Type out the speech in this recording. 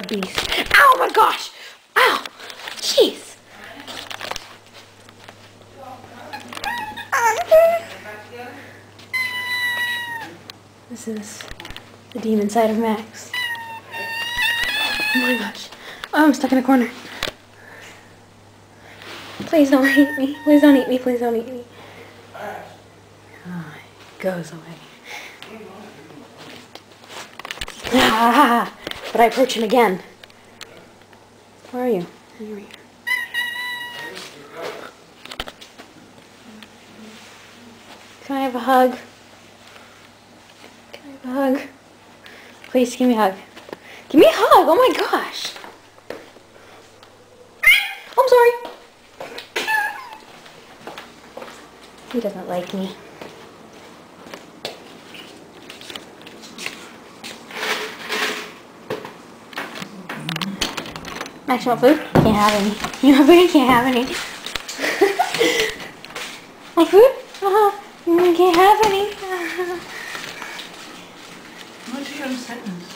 beast. Ow, my gosh! Ow! Jeez! This is the demon side of Max. Oh my gosh. Oh, I'm stuck in a corner. Please don't eat me. Please don't eat me. Please don't eat me. Oh, it goes away. Ah, but I approach him again. Where are you? Here we are. Can I have a hug? Can I have a hug? Please give me a hug. Give me a hug! Oh my gosh! I'm sorry. He doesn't like me. Max, you want food? You can't have any. You want food? You can't have any. Like food? You can't have any. What's your sentence?